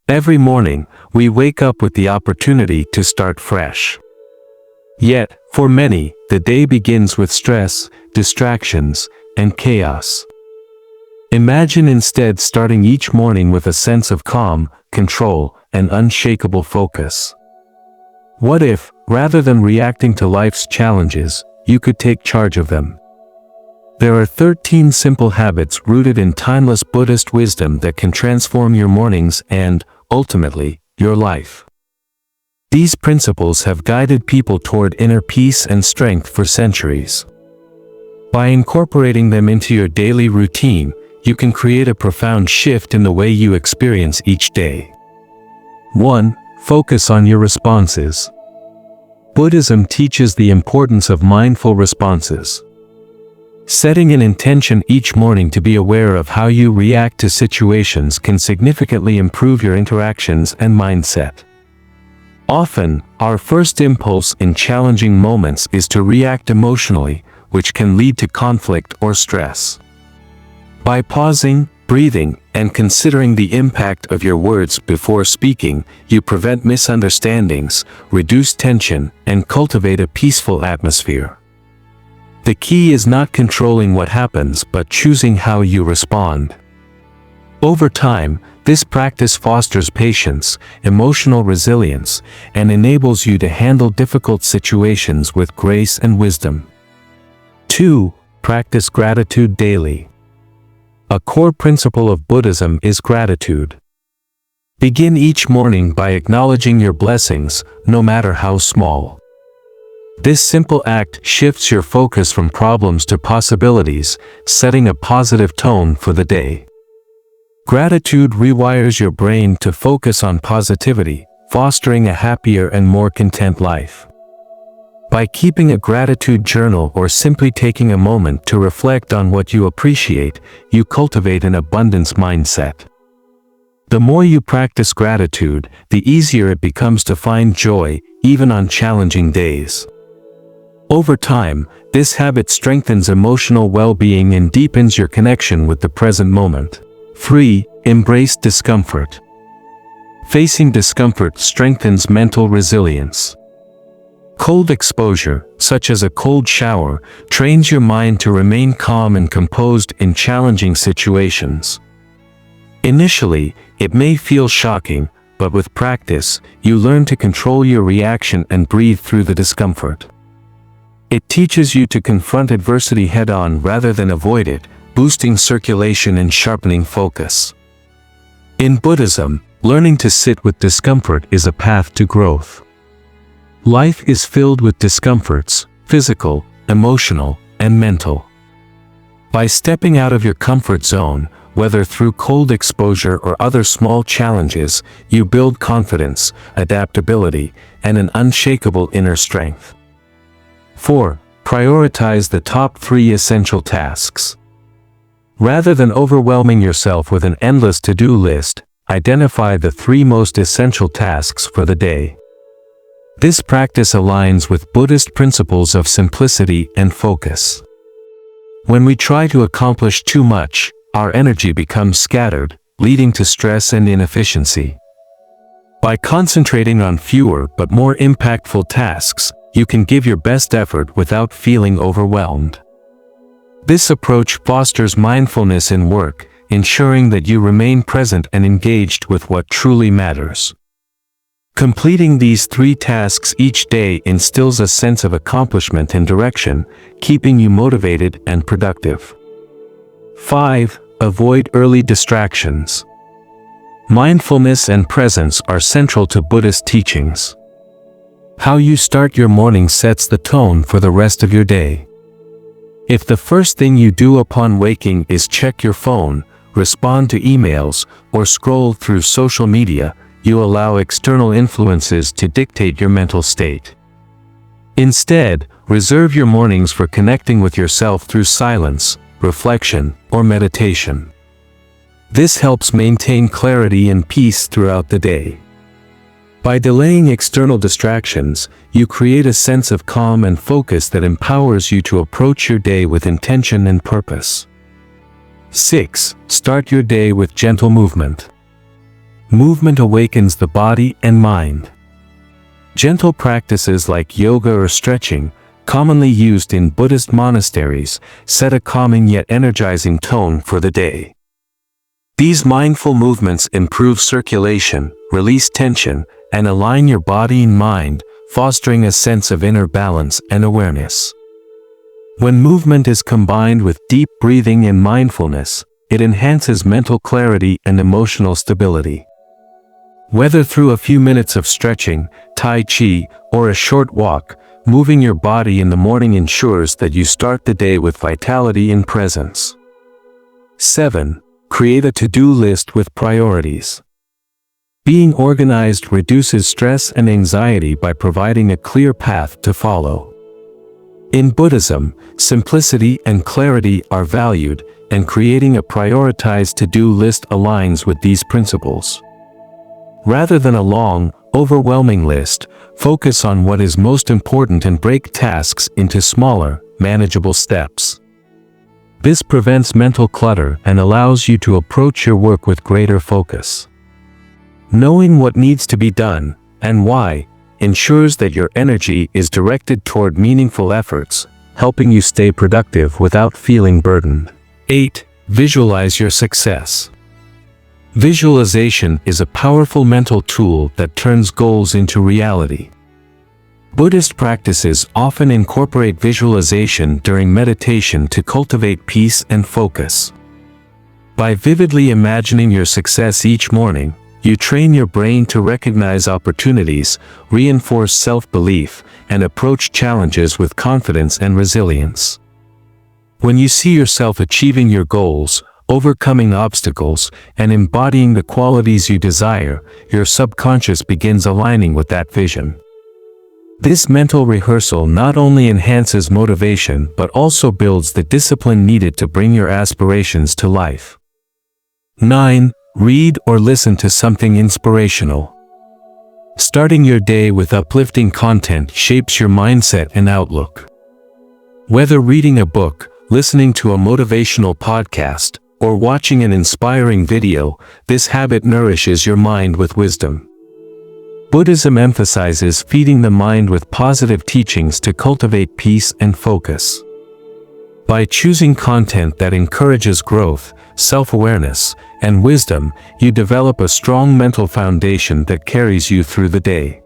Every morning, we wake up with the opportunity to start fresh. Yet, for many, the day begins with stress, distractions, and chaos. Imagine instead starting each morning with a sense of calm, control, and unshakable focus. What if, rather than reacting to life's challenges, you could take charge of them? There are 13 simple habits rooted in timeless Buddhist wisdom that can transform your mornings and, ultimately, your life. These principles have guided people toward inner peace and strength for centuries. By incorporating them into your daily routine, you can create a profound shift in the way you experience each day. 1. Focus on your responses. Buddhism teaches the importance of mindful responses. Setting an intention each morning to be aware of how you react to situations can significantly improve your interactions and mindset. Often, our first impulse in challenging moments is to react emotionally, which can lead to conflict or stress. By pausing, breathing, and considering the impact of your words before speaking, you prevent misunderstandings, reduce tension, and cultivate a peaceful atmosphere. The key is not controlling what happens but choosing how you respond. Over time, this practice fosters patience, emotional resilience, and enables you to handle difficult situations with grace and wisdom. 2. Practice gratitude daily. A core principle of Buddhism is gratitude. Begin each morning by acknowledging your blessings, no matter how small. This simple act shifts your focus from problems to possibilities, setting a positive tone for the day. Gratitude rewires your brain to focus on positivity, fostering a happier and more content life. By keeping a gratitude journal or simply taking a moment to reflect on what you appreciate, you cultivate an abundance mindset. The more you practice gratitude, the easier it becomes to find joy, even on challenging days. Over time, this habit strengthens emotional well-being and deepens your connection with the present moment. 3. Embrace discomfort. Facing discomfort strengthens mental resilience. Cold exposure, such as a cold shower, trains your mind to remain calm and composed in challenging situations. Initially, it may feel shocking, but with practice, you learn to control your reaction and breathe through the discomfort. It teaches you to confront adversity head-on rather than avoid it, boosting circulation and sharpening focus. In Buddhism, learning to sit with discomfort is a path to growth. Life is filled with discomforts, physical, emotional, and mental. By stepping out of your comfort zone, whether through cold exposure or other small challenges, you build confidence, adaptability, and an unshakable inner strength. 4. Prioritize the top 3 essential tasks. Rather than overwhelming yourself with an endless to-do list, identify the 3 most essential tasks for the day. This practice aligns with Buddhist principles of simplicity and focus. When we try to accomplish too much, our energy becomes scattered, leading to stress and inefficiency. By concentrating on fewer but more impactful tasks, you can give your best effort without feeling overwhelmed. This approach fosters mindfulness in work, ensuring that you remain present and engaged with what truly matters. Completing these 3 tasks each day instills a sense of accomplishment and direction, keeping you motivated and productive. 5. Avoid early distractions. Mindfulness and presence are central to Buddhist teachings. How you start your morning sets the tone for the rest of your day. If the first thing you do upon waking is check your phone, respond to emails, or scroll through social media, you allow external influences to dictate your mental state. Instead, reserve your mornings for connecting with yourself through silence, reflection, or meditation. This helps maintain clarity and peace throughout the day. By delaying external distractions, you create a sense of calm and focus that empowers you to approach your day with intention and purpose. 6. Start your day with gentle movement. Movement awakens the body and mind. Gentle practices like yoga or stretching, commonly used in Buddhist monasteries, set a calming yet energizing tone for the day. These mindful movements improve circulation, release tension, and align your body and mind, fostering a sense of inner balance and awareness. When movement is combined with deep breathing and mindfulness, it enhances mental clarity and emotional stability. Whether through a few minutes of stretching, Tai Chi, or a short walk, moving your body in the morning ensures that you start the day with vitality and presence. 7. Create a to-do list with priorities. Being organized reduces stress and anxiety by providing a clear path to follow. In Buddhism, simplicity and clarity are valued, and creating a prioritized to-do list aligns with these principles. Rather than a long, overwhelming list, focus on what is most important and break tasks into smaller, manageable steps. This prevents mental clutter and allows you to approach your work with greater focus. Knowing what needs to be done, and why, ensures that your energy is directed toward meaningful efforts, helping you stay productive without feeling burdened. 8. Visualize your success. Visualization is a powerful mental tool that turns goals into reality. Buddhist practices often incorporate visualization during meditation to cultivate peace and focus. By vividly imagining your success each morning, you train your brain to recognize opportunities, reinforce self-belief, and approach challenges with confidence and resilience. When you see yourself achieving your goals, overcoming obstacles, and embodying the qualities you desire, your subconscious begins aligning with that vision. This mental rehearsal not only enhances motivation but also builds the discipline needed to bring your aspirations to life. 9. Read or listen to something inspirational. Starting your day with uplifting content shapes your mindset and outlook. Whether reading a book, listening to a motivational podcast, or watching an inspiring video, this habit nourishes your mind with wisdom. Buddhism emphasizes feeding the mind with positive teachings to cultivate peace and focus. By choosing content that encourages growth, self-awareness, and wisdom, you develop a strong mental foundation that carries you through the day.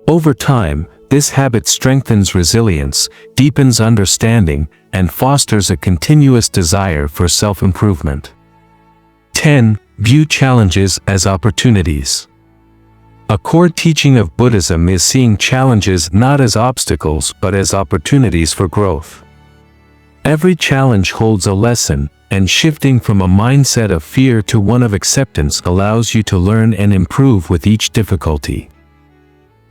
Over time, this habit strengthens resilience, deepens understanding, and fosters a continuous desire for self-improvement. 10. View challenges as opportunities. A core teaching of Buddhism is seeing challenges not as obstacles but as opportunities for growth. Every challenge holds a lesson, and shifting from a mindset of fear to one of acceptance allows you to learn and improve with each difficulty.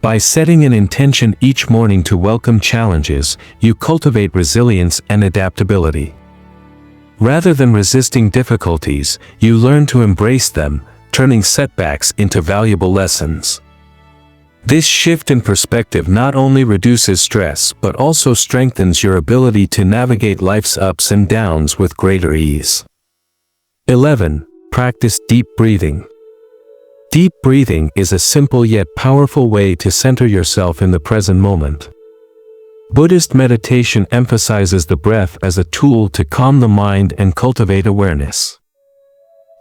By setting an intention each morning to welcome challenges, you cultivate resilience and adaptability. Rather than resisting difficulties, you learn to embrace them, turning setbacks into valuable lessons. This shift in perspective not only reduces stress but also strengthens your ability to navigate life's ups and downs with greater ease. 11. Practice deep breathing. Deep breathing is a simple yet powerful way to center yourself in the present moment. Buddhist meditation emphasizes the breath as a tool to calm the mind and cultivate awareness.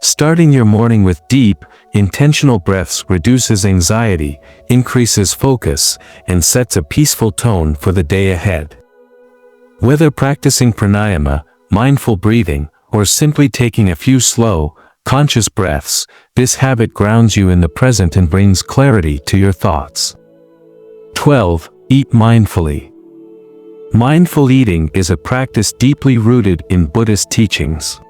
Starting your morning with deep, intentional breaths reduces anxiety, increases focus, and sets a peaceful tone for the day ahead. Whether practicing pranayama, mindful breathing, or simply taking a few slow, conscious breaths, this habit grounds you in the present and brings clarity to your thoughts. 12. Eat mindfully. Mindful eating is a practice deeply rooted in Buddhist teachings.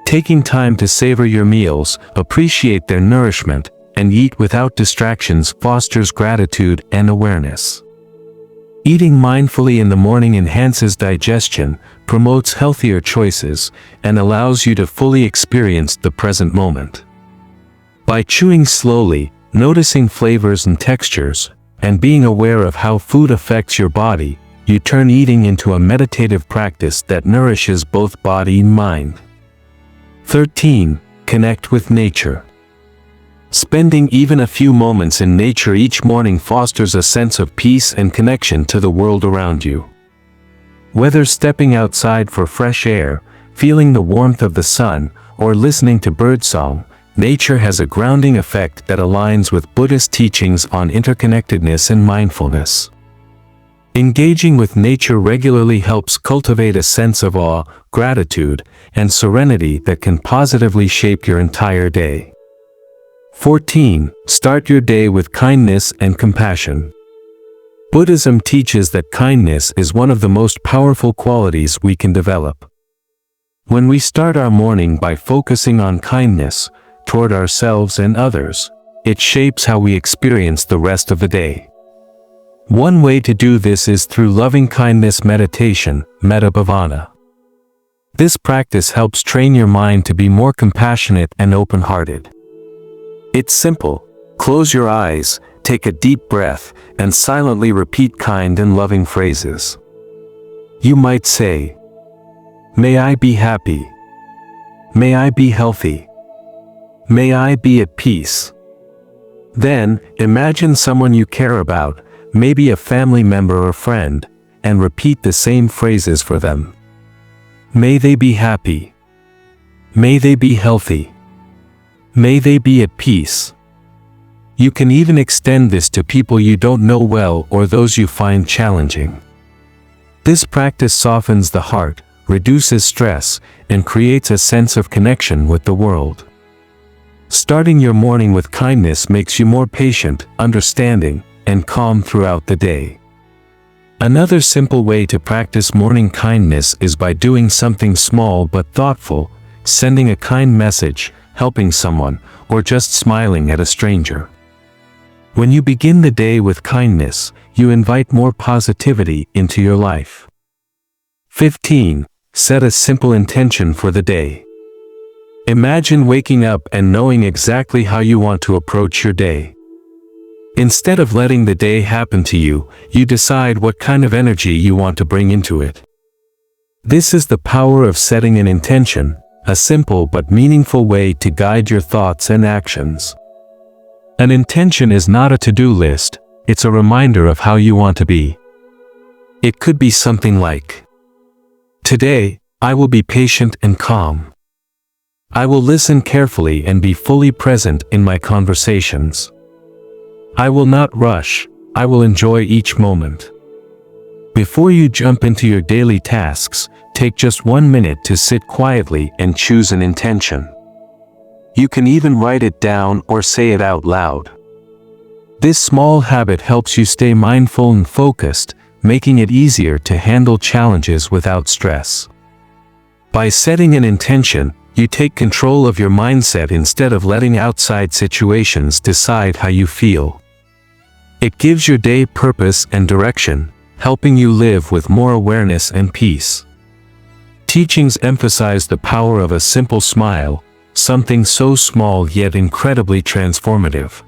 Taking time to savor your meals, appreciate their nourishment, and eat without distractions fosters gratitude and awareness. Eating mindfully in the morning enhances digestion, promotes healthier choices, and allows you to fully experience the present moment. By chewing slowly, noticing flavors and textures, and being aware of how food affects your body, you turn eating into a meditative practice that nourishes both body and mind. 13. Connect with nature. Spending even a few moments in nature each morning fosters a sense of peace and connection to the world around you. Whether stepping outside for fresh air, feeling the warmth of the sun, or listening to birdsong, nature has a grounding effect that aligns with Buddhist teachings on interconnectedness and mindfulness. Engaging with nature regularly helps cultivate a sense of awe, gratitude, and serenity that can positively shape your entire day. 14. Start your day with kindness and compassion. Buddhism teaches that kindness is one of the most powerful qualities we can develop. When we start our morning by focusing on kindness toward ourselves and others, it shapes how we experience the rest of the day. One way to do this is through loving-kindness meditation, metta bhavana. This practice helps train your mind to be more compassionate and open-hearted. It's simple. Close your eyes, take a deep breath, and silently repeat kind and loving phrases. You might say, "May I be happy. May I be healthy. May I be at peace." Then, imagine someone you care about, maybe a family member or friend, and repeat the same phrases for them. May they be happy. May they be healthy. May they be at peace. You can even extend this to people you don't know well or those you find challenging. This practice softens the heart, reduces stress, and creates a sense of connection with the world. Starting your morning with kindness makes you more patient, understanding, and calm throughout the day. Another simple way to practice morning kindness is by doing something small but thoughtful, sending a kind message, helping someone, or just smiling at a stranger. When you begin the day with kindness, you invite more positivity into your life. 15. Set a simple intention for the day. Imagine waking up and knowing exactly how you want to approach your day. Instead of letting the day happen to you, you decide what kind of energy you want to bring into it. This is the power of setting an intention, a simple but meaningful way to guide your thoughts and actions. An intention is not a to-do list, it's a reminder of how you want to be. It could be something like, "Today, I will be patient and calm. I will listen carefully and be fully present in my conversations. I will not rush, I will enjoy each moment." Before you jump into your daily tasks, take just 1 minute to sit quietly and choose an intention. You can even write it down or say it out loud. This small habit helps you stay mindful and focused, making it easier to handle challenges without stress. By setting an intention, you take control of your mindset instead of letting outside situations decide how you feel. It gives your day purpose and direction, helping you live with more awareness and peace. Teachings emphasize the power of a simple smile, something so small yet incredibly transformative.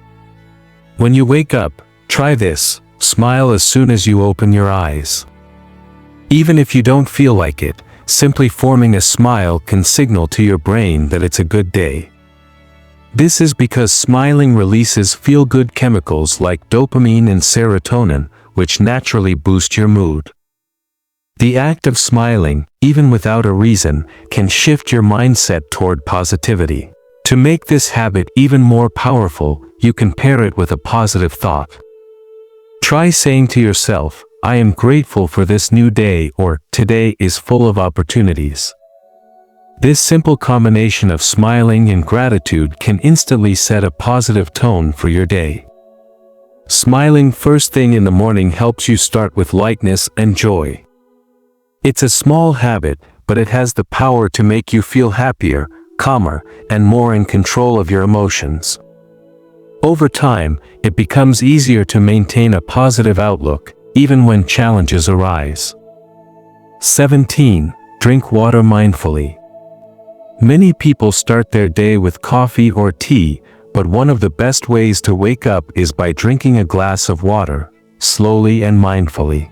When you wake up, try this: smile as soon as you open your eyes. Even if you don't feel like it, simply forming a smile can signal to your brain that it's a good day. This is because smiling releases feel-good chemicals like dopamine and serotonin, which naturally boost your mood. The act of smiling, even without a reason, can shift your mindset toward positivity. To make this habit even more powerful, you can pair it with a positive thought. Try saying to yourself, "I am grateful for this new day," or "Today is full of opportunities." This simple combination of smiling and gratitude can instantly set a positive tone for your day. Smiling first thing in the morning helps you start with lightness and joy. It's a small habit, but it has the power to make you feel happier, calmer, and more in control of your emotions. Over time, it becomes easier to maintain a positive outlook, even when challenges arise. 17. Drink water mindfully. Many people start their day with coffee or tea, but one of the best ways to wake up is by drinking a glass of water, slowly and mindfully.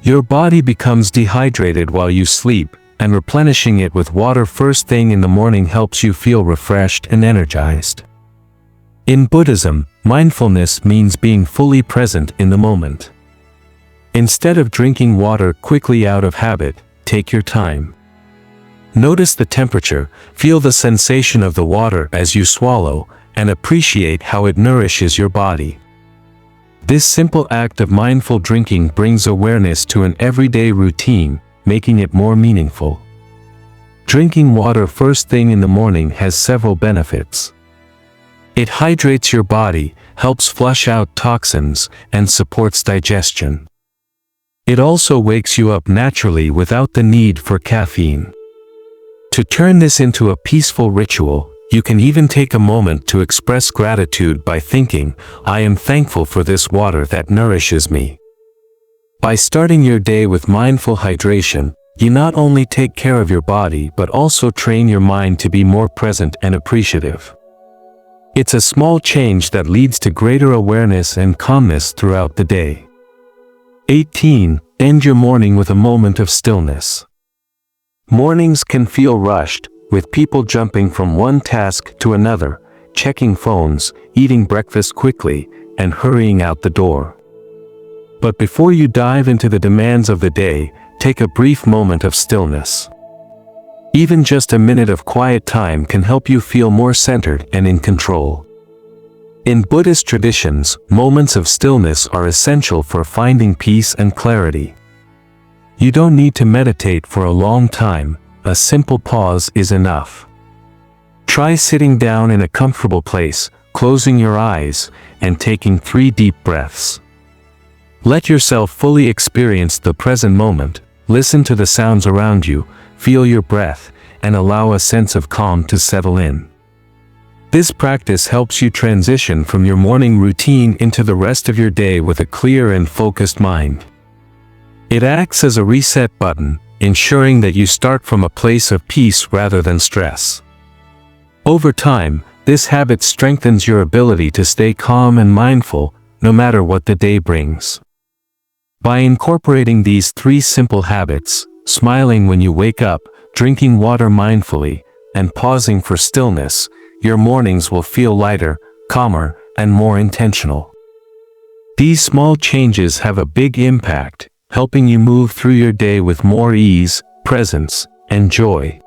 Your body becomes dehydrated while you sleep, and replenishing it with water first thing in the morning helps you feel refreshed and energized. In Buddhism, mindfulness means being fully present in the moment. Instead of drinking water quickly out of habit, take your time. Notice the temperature, feel the sensation of the water as you swallow, and appreciate how it nourishes your body. This simple act of mindful drinking brings awareness to an everyday routine, making it more meaningful. Drinking water first thing in the morning has several benefits. It hydrates your body, helps flush out toxins, and supports digestion. It also wakes you up naturally without the need for caffeine. To turn this into a peaceful ritual, you can even take a moment to express gratitude by thinking, "I am thankful for this water that nourishes me." By starting your day with mindful hydration, you not only take care of your body but also train your mind to be more present and appreciative. It's a small change that leads to greater awareness and calmness throughout the day. 18. End your morning with a moment of stillness. Mornings can feel rushed, with people jumping from one task to another, checking phones, eating breakfast quickly, and hurrying out the door. But before you dive into the demands of the day, take a brief moment of stillness. Even just a minute of quiet time can help you feel more centered and in control. In Buddhist traditions, moments of stillness are essential for finding peace and clarity. You don't need to meditate for a long time, a simple pause is enough. Try sitting down in a comfortable place, closing your eyes, and taking 3 deep breaths. Let yourself fully experience the present moment, listen to the sounds around you, feel your breath, and allow a sense of calm to settle in. This practice helps you transition from your morning routine into the rest of your day with a clear and focused mind. It acts as a reset button, ensuring that you start from a place of peace rather than stress. Over time, this habit strengthens your ability to stay calm and mindful, no matter what the day brings. By incorporating these 3 simple habits, smiling when you wake up, drinking water mindfully, and pausing for stillness, your mornings will feel lighter, calmer, and more intentional. These small changes have a big impact, helping you move through your day with more ease, presence, and joy.